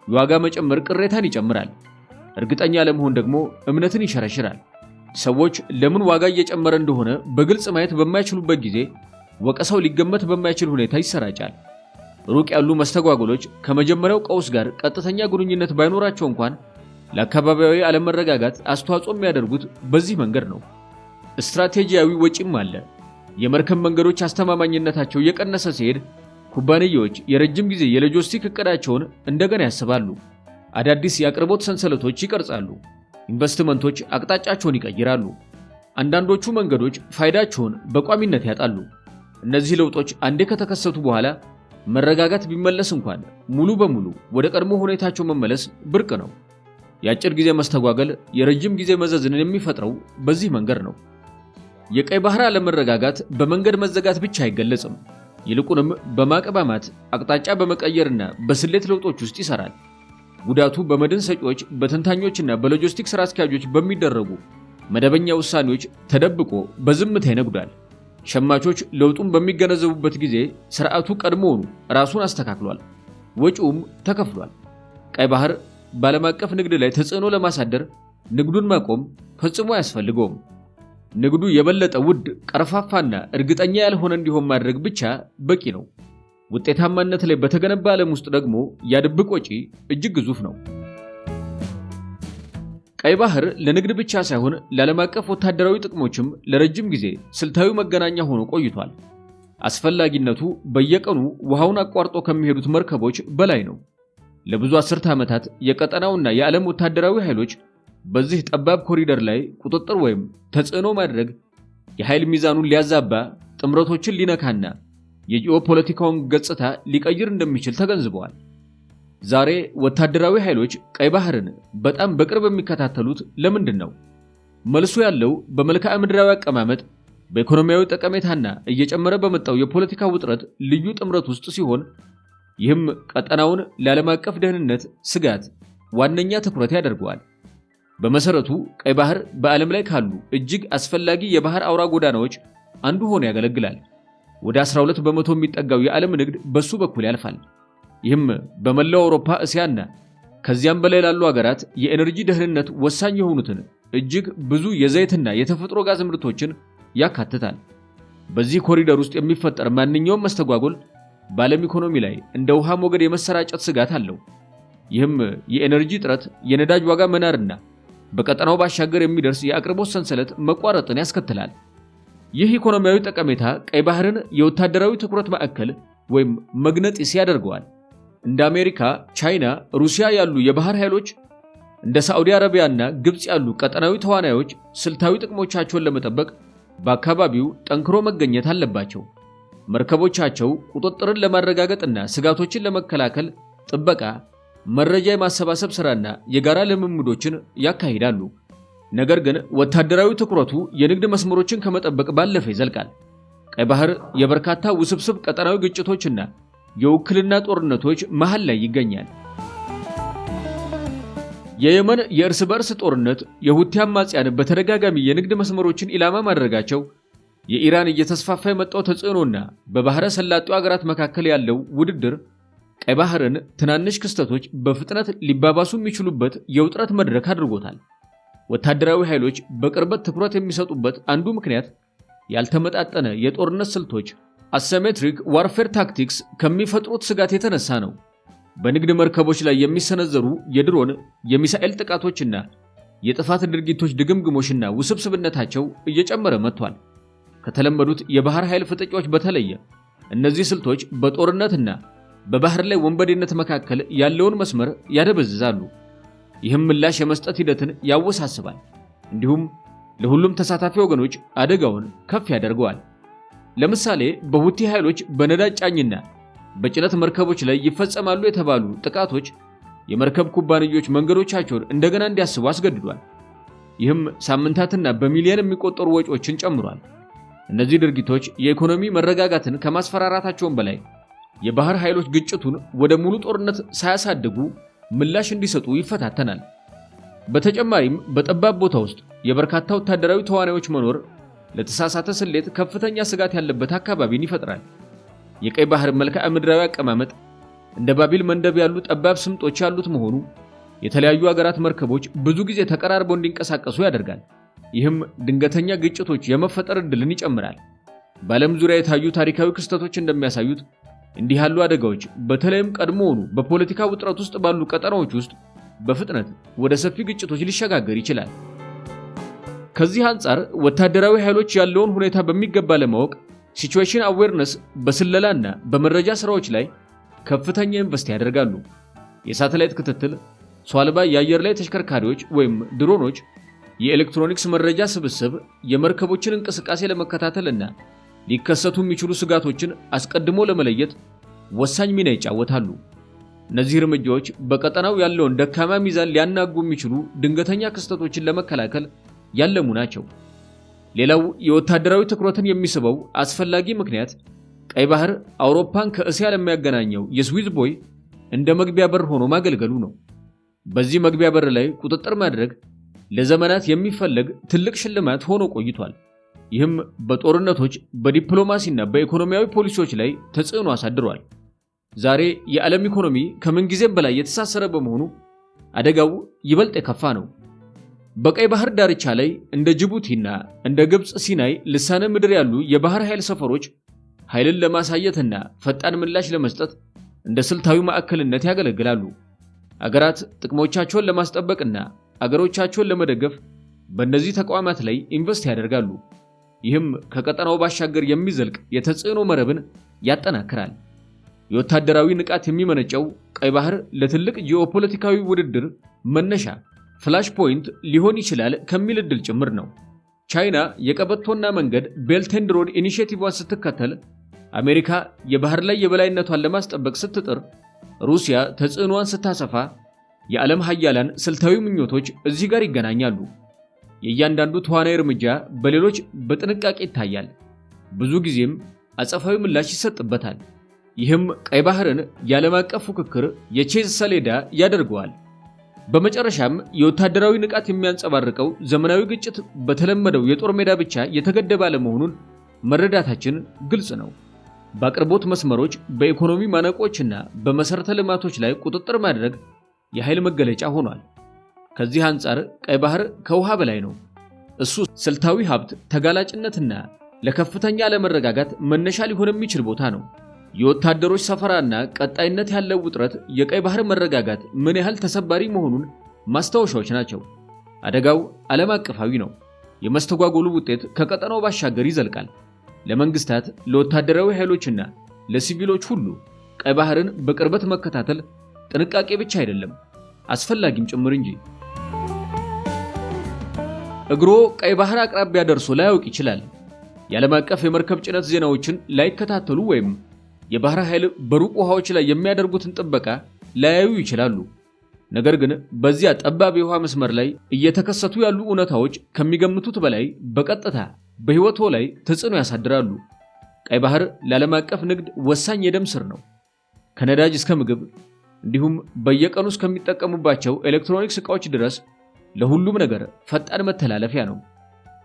የዋጋ መጨመር ቅሬታን ይጨምራል። እርግጠኛ ለመሆን ደግሞ እምነትን ይሸረሽራል። ሰዎች ለምን ዋጋ እየጨመረ እንደሆነ በግልጽ ማየት በማይችሉበት ጊዜ ወቀሳው ሊገመት በማይችል ሁኔታ ይሰራጫል። ሩቅ ያሉ መስተጓጎሎች ከመጀመሪያው ቀውስ ጋር ቀጥተኛ ግንኙነት ባይኖራቸው እንኳን ለአካባቢያዊ አለመረጋጋት አስተዋጽኦ የሚያደርጉት በዚህ መንገድ ነው። ስትራቴጂያዊ ወጪም አለ። የመርከብ መንገዶች አስተማማኝነታቸው እየቀነሰ ሲሄድ ኩባንያዎች የረጅም ጊዜ የሎጂስቲክ እቅዳቸውን እንደገና ያስባሉ። አዳዲስ የአቅርቦት ሰንሰለቶች ይቀርጻሉ። ኢንቨስትመንቶች አቅጣጫቸውን ይቀይራሉ። አንዳንዶቹ መንገዶች ፋይዳቸውን በቋሚነት ያጣሉ። እነዚህ ለውጦች አንዴ ከተከሰቱ በኋላ መረጋጋት ቢመለስ እንኳን ሙሉ በሙሉ ወደ ቀድሞ ሁኔታቸው መመለስ ብርቅ ነው። የአጭር ጊዜ መስተጓገል የረጅም ጊዜ መዘዝን የሚፈጥረው በዚህ መንገድ ነው። የቀይ ባህር አለመረጋጋት በመንገድ መዘጋት ብቻ አይገለጽም። ይልቁንም በማቀባማት አቅጣጫ በመቀየርና በስሌት ለውጦች ውስጥ ይሰራል። ጉዳቱ በመድን ሰጪዎች፣ በተንታኞችና በሎጂስቲክ ስራ አስኪያጆች በሚደረጉ መደበኛ ውሳኔዎች ተደብቆ በዝምታ ይነጉዳል። ሸማቾች ለውጡን በሚገነዘቡበት ጊዜ ስርዓቱ ቀድሞውኑ ራሱን አስተካክሏል፣ ወጪውም ተከፍሏል። ቀይ ባህር በዓለም አቀፍ ንግድ ላይ ተጽዕኖ ለማሳደር ንግዱን ማቆም ፈጽሞ አያስፈልገውም። ንግዱ የበለጠ ውድ፣ ቀርፋፋና እርግጠኛ ያልሆነ እንዲሆን ማድረግ ብቻ በቂ ነው። ውጤታማነት ላይ በተገነባ ዓለም ውስጥ ደግሞ ያድብቅ ወጪ እጅግ ግዙፍ ነው። ቀይ ባህር ለንግድ ብቻ ሳይሆን ለዓለም አቀፍ ወታደራዊ ጥቅሞችም ለረጅም ጊዜ ስልታዊ መገናኛ ሆኖ ቆይቷል። አስፈላጊነቱ በየቀኑ ውሃውን አቋርጦ ከሚሄዱት መርከቦች በላይ ነው። ለብዙ አስርተ ዓመታት የቀጠናውና የዓለም ወታደራዊ ኃይሎች በዚህ ጠባብ ኮሪደር ላይ ቁጥጥር ወይም ተጽዕኖ ማድረግ የኃይል ሚዛኑን ሊያዛባ፣ ጥምረቶችን ሊነካና የጂኦፖለቲካውን ገጽታ ሊቀይር እንደሚችል ተገንዝበዋል። ዛሬ ወታደራዊ ኃይሎች ቀይ ባህርን በጣም በቅርብ የሚከታተሉት ለምንድን ነው? መልሱ ያለው በመልክዓ ምድራዊ አቀማመጥ፣ በኢኮኖሚያዊ ጠቀሜታና እየጨመረ በመጣው የፖለቲካ ውጥረት ልዩ ጥምረት ውስጥ ሲሆን፣ ይህም ቀጠናውን ለዓለም አቀፍ ደህንነት ስጋት ዋነኛ ትኩረት ያደርገዋል። በመሰረቱ ቀይ ባህር በዓለም ላይ ካሉ እጅግ አስፈላጊ የባህር አውራ ጎዳናዎች አንዱ ሆኖ ያገለግላል። ወደ 12 በመቶ የሚጠጋው የዓለም ንግድ በሱ በኩል ያልፋል። ይህም በመላው አውሮፓ፣ እስያና ከዚያም በላይ ላሉ ሀገራት የኤነርጂ ደህንነት ወሳኝ የሆኑትን እጅግ ብዙ የዘይትና የተፈጥሮ ጋዝ ምርቶችን ያካትታል። በዚህ ኮሪደር ውስጥ የሚፈጠር ማንኛውም መስተጓጎል በዓለም ኢኮኖሚ ላይ እንደ ውሃ ሞገድ የመሰራጨት ስጋት አለው። ይህም የኤነርጂ እጥረት፣ የነዳጅ ዋጋ መናርና በቀጠናው ባሻገር የሚደርስ የአቅርቦት ሰንሰለት መቋረጥን ያስከትላል። ይህ ኢኮኖሚያዊ ጠቀሜታ ቀይ ባህርን የወታደራዊ ትኩረት ማዕከል ወይም መግነጢስ ያደርገዋል። እንደ አሜሪካ፣ ቻይና፣ ሩሲያ ያሉ የባህር ኃይሎች እንደ ሳዑዲ አረቢያና ግብጽ ያሉ ቀጠናዊ ተዋናዮች ስልታዊ ጥቅሞቻቸውን ለመጠበቅ በአካባቢው ጠንክሮ መገኘት አለባቸው። መርከቦቻቸው ቁጥጥርን ለማረጋገጥና ስጋቶችን ለመከላከል ጥበቃ፣ መረጃ የማሰባሰብ ሥራና የጋራ ልምምዶችን ያካሂዳሉ። ነገር ግን ወታደራዊ ትኩረቱ የንግድ መስመሮችን ከመጠበቅ ባለፈ ይዘልቃል። ቀይ ባህር የበርካታ ውስብስብ ቀጠናዊ ግጭቶችና የውክልና ጦርነቶች መሃል ላይ ይገኛል። የየመን የእርስ በርስ ጦርነት፣ የሁቲ አማጽያን በተደጋጋሚ የንግድ መስመሮችን ኢላማ ማድረጋቸው፣ የኢራን እየተስፋፋ የመጣው ተጽዕኖና በባህረ ሰላጤው አገራት መካከል ያለው ውድድር ቀይ ባህርን ትናንሽ ክስተቶች በፍጥነት ሊባባሱ የሚችሉበት የውጥረት መድረክ አድርጎታል። ወታደራዊ ኃይሎች በቅርበት ትኩረት የሚሰጡበት አንዱ ምክንያት ያልተመጣጠነ የጦርነት ስልቶች አሲሜትሪክ ዋርፌር ታክቲክስ ከሚፈጥሩት ስጋት የተነሳ ነው። በንግድ መርከቦች ላይ የሚሰነዘሩ የድሮን የሚሳኤል ጥቃቶችና የጥፋት ድርጊቶች ድግምግሞሽና ውስብስብነታቸው እየጨመረ መጥቷል። ከተለመዱት የባህር ኃይል ፍጥጫዎች በተለየ እነዚህ ስልቶች በጦርነትና በባህር ላይ ወንበዴነት መካከል ያለውን መስመር ያደበዝዛሉ። ይህም ምላሽ የመስጠት ሂደትን ያወሳስባል፣ እንዲሁም ለሁሉም ተሳታፊ ወገኖች አደጋውን ከፍ ያደርገዋል። ለምሳሌ በሁቲ ኃይሎች በነዳጅ ጫኝና በጭነት መርከቦች ላይ ይፈጸማሉ የተባሉ ጥቃቶች የመርከብ ኩባንያዎች መንገዶቻቸውን እንደገና እንዲያስቡ አስገድዷል። ይህም ሳምንታትና በሚሊዮን የሚቆጠሩ ወጪዎችን ጨምሯል። እነዚህ ድርጊቶች የኢኮኖሚ መረጋጋትን ከማስፈራራታቸውም በላይ የባህር ኃይሎች ግጭቱን ወደ ሙሉ ጦርነት ሳያሳድጉ ምላሽ እንዲሰጡ ይፈታተናል። በተጨማሪም በጠባብ ቦታ ውስጥ የበርካታ ወታደራዊ ተዋናዮች መኖር ለተሳሳተ ስሌት ከፍተኛ ስጋት ያለበት አካባቢን ይፈጥራል። የቀይ ባህር መልክዓ ምድራዊ አቀማመጥ እንደ ባቢል መንደብ ያሉ ጠባብ ስምጦች ያሉት መሆኑ የተለያዩ አገራት መርከቦች ብዙ ጊዜ ተቀራርበው እንዲንቀሳቀሱ ያደርጋል። ይህም ድንገተኛ ግጭቶች የመፈጠር ዕድልን ይጨምራል። በዓለም ዙሪያ የታዩ ታሪካዊ ክስተቶች እንደሚያሳዩት እንዲህ ያሉ አደጋዎች በተለይም ቀድሞውኑ በፖለቲካ ውጥረት ውስጥ ባሉ ቀጠናዎች ውስጥ በፍጥነት ወደ ሰፊ ግጭቶች ሊሸጋገር ይችላል። ከዚህ አንጻር ወታደራዊ ኃይሎች ያለውን ሁኔታ በሚገባ ለማወቅ ሲቹዌሽን አዌርነስ በስለላና በመረጃ ስራዎች ላይ ከፍተኛ ኢንቨስት ያደርጋሉ። የሳተላይት ክትትል፣ ሰው አልባ የአየር ላይ ተሽከርካሪዎች ወይም ድሮኖች፣ የኤሌክትሮኒክስ መረጃ ስብስብ የመርከቦችን እንቅስቃሴ ለመከታተልና ሊከሰቱ የሚችሉ ስጋቶችን አስቀድሞ ለመለየት ወሳኝ ሚና ይጫወታሉ። እነዚህ እርምጃዎች በቀጠናው ያለውን ደካማ ሚዛን ሊያናጉ የሚችሉ ድንገተኛ ክስተቶችን ለመከላከል ያለሙ ናቸው። ሌላው የወታደራዊ ትኩረትን የሚስበው አስፈላጊ ምክንያት ቀይ ባህር አውሮፓን ከእስያ ለሚያገናኘው የስዊዝ ቦይ እንደ መግቢያ በር ሆኖ ማገልገሉ ነው። በዚህ መግቢያ በር ላይ ቁጥጥር ማድረግ ለዘመናት የሚፈለግ ትልቅ ሽልማት ሆኖ ቆይቷል። ይህም በጦርነቶች በዲፕሎማሲና በኢኮኖሚያዊ ፖሊሲዎች ላይ ተጽዕኖ አሳድሯል። ዛሬ የዓለም ኢኮኖሚ ከምንጊዜም በላይ የተሳሰረ በመሆኑ አደጋው ይበልጥ የከፋ ነው። በቀይ ባህር ዳርቻ ላይ እንደ ጅቡቲና እንደ ግብፅ ሲናይ ልሳነ ምድር ያሉ የባህር ኃይል ሰፈሮች ኃይልን ለማሳየትና ፈጣን ምላሽ ለመስጠት እንደ ስልታዊ ማዕከልነት ያገለግላሉ። አገራት ጥቅሞቻቸውን ለማስጠበቅና አገሮቻቸውን ለመደገፍ በእነዚህ ተቋማት ላይ ኢንቨስት ያደርጋሉ። ይህም ከቀጠናው ባሻገር የሚዘልቅ የተጽዕኖ መረብን ያጠናክራል። የወታደራዊ ንቃት የሚመነጨው ቀይ ባህር ለትልቅ ጂኦፖለቲካዊ ውድድር መነሻ ፍላሽ ፖይንት ሊሆን ይችላል ከሚል ዕድል ጭምር ነው። ቻይና የቀበቶና መንገድ ቤልት ኤንድ ሮድ ኢኒሼቲቭን ስትከተል፣ አሜሪካ የባህር ላይ የበላይነቷን ለማስጠበቅ ስትጥር፣ ሩሲያ ተጽዕኖዋን ስታሰፋ፣ የዓለም ሀያላን ስልታዊ ምኞቶች እዚህ ጋር ይገናኛሉ። የእያንዳንዱ ተዋናይ እርምጃ በሌሎች በጥንቃቄ ይታያል፣ ብዙ ጊዜም አጸፋዊ ምላሽ ይሰጥበታል። ይህም ቀይ ባህርን የዓለም አቀፍ ፉክክር የቼዝ ሰሌዳ ያደርገዋል። በመጨረሻም የወታደራዊ ንቃት የሚያንጸባርቀው ዘመናዊ ግጭት በተለመደው የጦር ሜዳ ብቻ የተገደበ አለመሆኑን መረዳታችን ግልጽ ነው። በአቅርቦት መስመሮች፣ በኢኮኖሚ ማነቆችና በመሰረተ ልማቶች ላይ ቁጥጥር ማድረግ የኃይል መገለጫ ሆኗል። ከዚህ አንጻር ቀይ ባህር ከውሃ በላይ ነው። እሱ ስልታዊ ሀብት፣ ተጋላጭነትና ለከፍተኛ አለመረጋጋት መነሻ ሊሆን የሚችል ቦታ ነው። የወታደሮች ሰፈራና ቀጣይነት ያለው ውጥረት የቀይ ባህር መረጋጋት ምን ያህል ተሰባሪ መሆኑን ማስታወሻዎች ናቸው። አደጋው ዓለም አቀፋዊ ነው። የመስተጓጎሉ ውጤት ከቀጠናው ባሻገር ይዘልቃል። ለመንግስታት፣ ለወታደራዊ ኃይሎችና ለሲቪሎች ሁሉ ቀይ ባህርን በቅርበት መከታተል ጥንቃቄ ብቻ አይደለም፣ አስፈላጊም ጭምር እንጂ። እግሮ ቀይ ባህር አቅራቢያ ደርሶ ላያውቅ ይችላል። የዓለም አቀፍ የመርከብ ጭነት ዜናዎችን ላይከታተሉ ወይም የባህር ኃይል በሩቅ ውሃዎች ላይ የሚያደርጉትን ጥበቃ ላያዩ ይችላሉ። ነገር ግን በዚያ ጠባብ የውሃ መስመር ላይ እየተከሰቱ ያሉ እውነታዎች ከሚገምቱት በላይ በቀጥታ በሕይወቶ ላይ ተጽዕኖ ያሳድራሉ። ቀይ ባህር ለዓለም አቀፍ ንግድ ወሳኝ የደም ስር ነው። ከነዳጅ እስከ ምግብ፣ እንዲሁም በየቀኑ እስከሚጠቀሙባቸው ኤሌክትሮኒክስ ዕቃዎች ድረስ ለሁሉም ነገር ፈጣን መተላለፊያ ነው።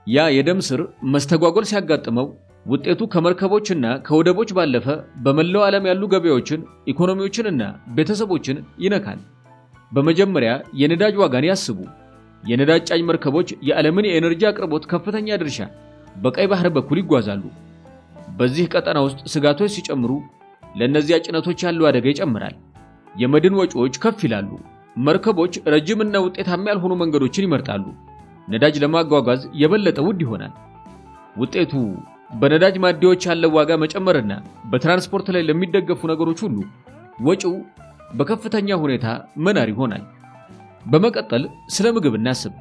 ያ የደም ስር መስተጓጎል ሲያጋጥመው ውጤቱ ከመርከቦችና ከወደቦች ባለፈ በመላው ዓለም ያሉ ገበያዎችን፣ ኢኮኖሚዎችንና ቤተሰቦችን ይነካል። በመጀመሪያ የነዳጅ ዋጋን ያስቡ። የነዳጅ ጫኝ መርከቦች የዓለምን የኤነርጂ አቅርቦት ከፍተኛ ድርሻ በቀይ ባህር በኩል ይጓዛሉ። በዚህ ቀጠና ውስጥ ስጋቶች ሲጨምሩ ለእነዚያ ጭነቶች ያለው አደጋ ይጨምራል። የመድን ወጪዎች ከፍ ይላሉ። መርከቦች ረጅምና ውጤታማ ያልሆኑ መንገዶችን ይመርጣሉ። ነዳጅ ለማጓጓዝ የበለጠ ውድ ይሆናል። ውጤቱ በነዳጅ ማደያዎች ያለው ዋጋ መጨመርና በትራንስፖርት ላይ ለሚደገፉ ነገሮች ሁሉ ወጪው በከፍተኛ ሁኔታ መናር ይሆናል። በመቀጠል ስለ ምግብ እናስብ።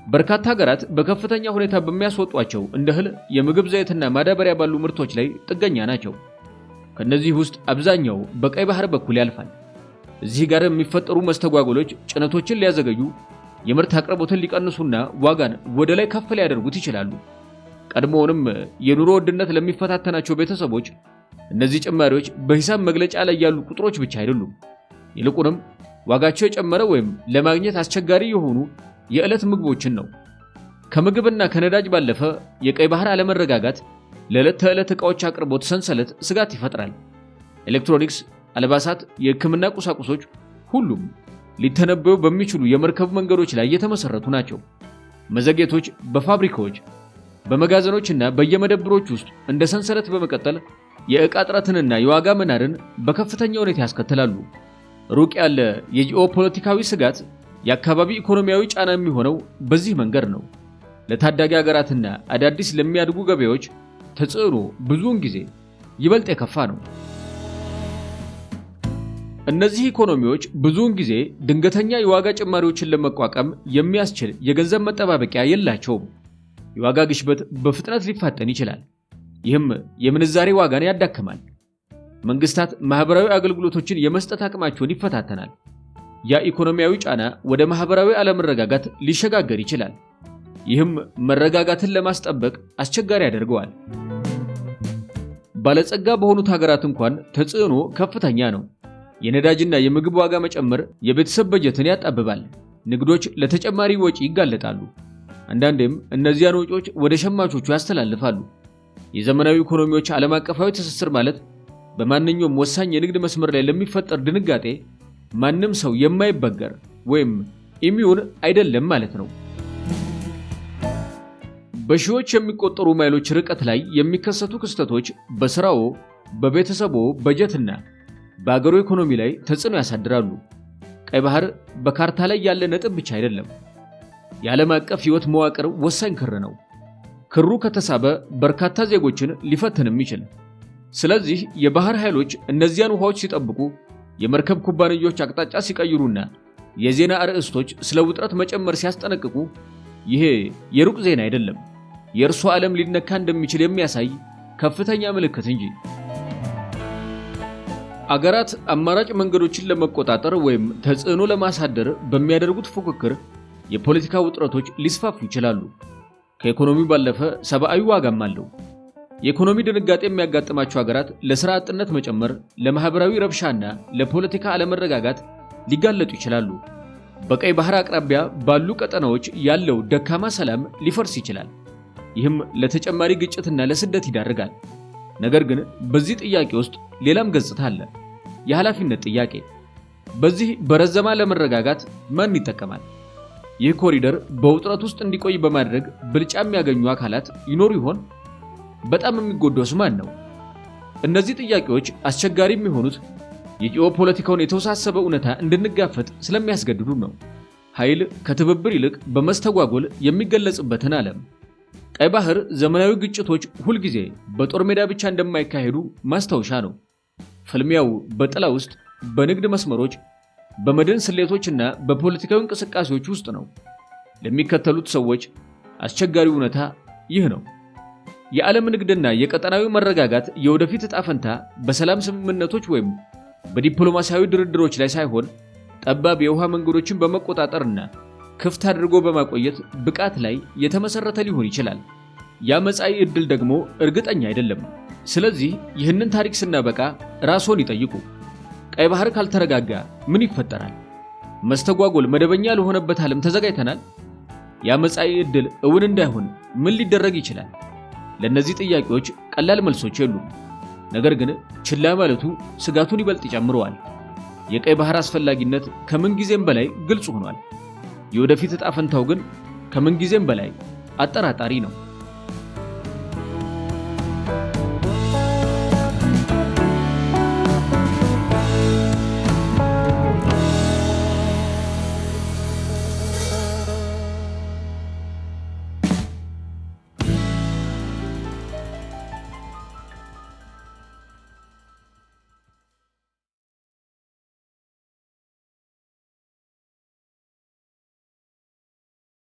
በርካታ ሀገራት በከፍተኛ ሁኔታ በሚያስወጧቸው እንደ እህል፣ የምግብ ዘይትና ማዳበሪያ ባሉ ምርቶች ላይ ጥገኛ ናቸው። ከነዚህ ውስጥ አብዛኛው በቀይ ባህር በኩል ያልፋል። እዚህ ጋር የሚፈጠሩ መስተጓጎሎች ጭነቶችን ሊያዘገዩ፣ የምርት አቅርቦትን ሊቀንሱና ዋጋን ወደ ላይ ከፍ ሊያደርጉት ይችላሉ። ቀድሞውንም የኑሮ ውድነት ለሚፈታተናቸው ቤተሰቦች እነዚህ ጭማሪዎች በሂሳብ መግለጫ ላይ ያሉ ቁጥሮች ብቻ አይደሉም። ይልቁንም ዋጋቸው የጨመረ ወይም ለማግኘት አስቸጋሪ የሆኑ የዕለት ምግቦችን ነው። ከምግብና ከነዳጅ ባለፈ የቀይ ባህር አለመረጋጋት ለዕለት ተዕለት ዕቃዎች አቅርቦት ሰንሰለት ስጋት ይፈጥራል። ኤሌክትሮኒክስ፣ አልባሳት፣ የሕክምና ቁሳቁሶች ሁሉም ሊተነበዩ በሚችሉ የመርከብ መንገዶች ላይ የተመሰረቱ ናቸው። መዘግየቶች በፋብሪካዎች፣ በመጋዘኖችና በየመደብሮች ውስጥ እንደ ሰንሰለት በመቀጠል የዕቃ እጥረትንና የዋጋ መናርን በከፍተኛ ሁኔታ ያስከትላሉ። ሩቅ ያለ የጂኦፖለቲካዊ ስጋት የአካባቢ ኢኮኖሚያዊ ጫና የሚሆነው በዚህ መንገድ ነው። ለታዳጊ ሀገራትና አዳዲስ ለሚያድጉ ገበያዎች ተጽዕኖ ብዙውን ጊዜ ይበልጥ የከፋ ነው። እነዚህ ኢኮኖሚዎች ብዙውን ጊዜ ድንገተኛ የዋጋ ጭማሪዎችን ለመቋቋም የሚያስችል የገንዘብ መጠባበቂያ የላቸውም። የዋጋ ግሽበት በፍጥነት ሊፋጠን ይችላል። ይህም የምንዛሬ ዋጋን ያዳክማል። መንግስታት ማህበራዊ አገልግሎቶችን የመስጠት አቅማቸውን ይፈታተናል። ያ ኢኮኖሚያዊ ጫና ወደ ማህበራዊ አለመረጋጋት ሊሸጋገር ይችላል። ይህም መረጋጋትን ለማስጠበቅ አስቸጋሪ ያደርገዋል። ባለጸጋ በሆኑት ሀገራት እንኳን ተጽዕኖ ከፍተኛ ነው። የነዳጅና የምግብ ዋጋ መጨመር የቤተሰብ በጀትን ያጣብባል። ንግዶች ለተጨማሪ ወጪ ይጋለጣሉ። አንዳንዴም እነዚያን ወጪዎች ወደ ሸማቾቹ ያስተላልፋሉ። የዘመናዊ ኢኮኖሚዎች ዓለም አቀፋዊ ትስስር ማለት በማንኛውም ወሳኝ የንግድ መስመር ላይ ለሚፈጠር ድንጋጤ ማንም ሰው የማይበገር ወይም ኢሚዩን አይደለም ማለት ነው። በሺዎች የሚቆጠሩ ማይሎች ርቀት ላይ የሚከሰቱ ክስተቶች በስራው፣ በቤተሰቦ በጀትና በአገሩ ኢኮኖሚ ላይ ተጽዕኖ ያሳድራሉ። ቀይ ባህር በካርታ ላይ ያለ ነጥብ ብቻ አይደለም። የዓለም አቀፍ ሕይወት መዋቅር ወሳኝ ክር ነው። ክሩ ከተሳበ በርካታ ዜጎችን ሊፈትንም ይችላል። ስለዚህ የባህር ኃይሎች እነዚያን ውሃዎች ሲጠብቁ፣ የመርከብ ኩባንያዎች አቅጣጫ ሲቀይሩና የዜና አርዕስቶች ስለ ውጥረት መጨመር ሲያስጠነቅቁ ይሄ የሩቅ ዜና አይደለም፣ የእርሱ ዓለም ሊነካ እንደሚችል የሚያሳይ ከፍተኛ ምልክት እንጂ። አገራት አማራጭ መንገዶችን ለመቆጣጠር ወይም ተጽዕኖ ለማሳደር በሚያደርጉት ፉክክር የፖለቲካ ውጥረቶች ሊስፋፉ ይችላሉ። ከኢኮኖሚ ባለፈ ሰብአዊ ዋጋም አለው። የኢኮኖሚ ድንጋጤ የሚያጋጥማቸው ሀገራት ለሥራ አጥነት መጨመር፣ ለማህበራዊ ረብሻና ለፖለቲካ አለመረጋጋት ሊጋለጡ ይችላሉ። በቀይ ባህር አቅራቢያ ባሉ ቀጠናዎች ያለው ደካማ ሰላም ሊፈርስ ይችላል። ይህም ለተጨማሪ ግጭትና ለስደት ይዳርጋል። ነገር ግን በዚህ ጥያቄ ውስጥ ሌላም ገጽታ አለ፣ የኃላፊነት ጥያቄ። በዚህ በረዘማ ለመረጋጋት ማን ይጠቀማል? ይህ ኮሪደር በውጥረት ውስጥ እንዲቆይ በማድረግ ብልጫ የሚያገኙ አካላት ይኖሩ ይሆን? በጣም የሚጎዳውስ ማን ነው? እነዚህ ጥያቄዎች አስቸጋሪ የሚሆኑት የጂኦፖለቲካውን የተወሳሰበ እውነታ እንድንጋፈጥ ስለሚያስገድዱ ነው። ኃይል ከትብብር ይልቅ በመስተጓጎል የሚገለጽበትን ዓለም። ቀይ ባህር ዘመናዊ ግጭቶች ሁልጊዜ በጦር ሜዳ ብቻ እንደማይካሄዱ ማስታወሻ ነው። ፍልሚያው በጥላ ውስጥ፣ በንግድ መስመሮች፣ በመድን ስሌቶችና በፖለቲካዊ እንቅስቃሴዎች ውስጥ ነው። ለሚከተሉት ሰዎች አስቸጋሪ እውነታ ይህ ነው። የዓለም ንግድና የቀጠናዊ መረጋጋት የወደፊት ዕጣ ፈንታ በሰላም ስምምነቶች ወይም በዲፕሎማሲያዊ ድርድሮች ላይ ሳይሆን ጠባብ የውሃ መንገዶችን በመቆጣጠርና ክፍት አድርጎ በማቆየት ብቃት ላይ የተመሰረተ ሊሆን ይችላል። ያ መጻኢ ዕድል ደግሞ እርግጠኛ አይደለም። ስለዚህ ይህንን ታሪክ ስናበቃ ራስዎን ይጠይቁ። ቀይ ባህር ካልተረጋጋ ምን ይፈጠራል? መስተጓጎል መደበኛ ለሆነበት ዓለም ተዘጋጅተናል? ያመጻኢ ዕድል እውን እንዳይሆን ምን ሊደረግ ይችላል? ለነዚህ ጥያቄዎች ቀላል መልሶች የሉም። ነገር ግን ችላ ማለቱ ስጋቱን ይበልጥ ይጨምረዋል። የቀይ ባህር አስፈላጊነት ከምን ጊዜም በላይ ግልጽ ሆኗል። የወደፊት ዕጣ ፈንታው ግን ከምን ጊዜም በላይ አጠራጣሪ ነው።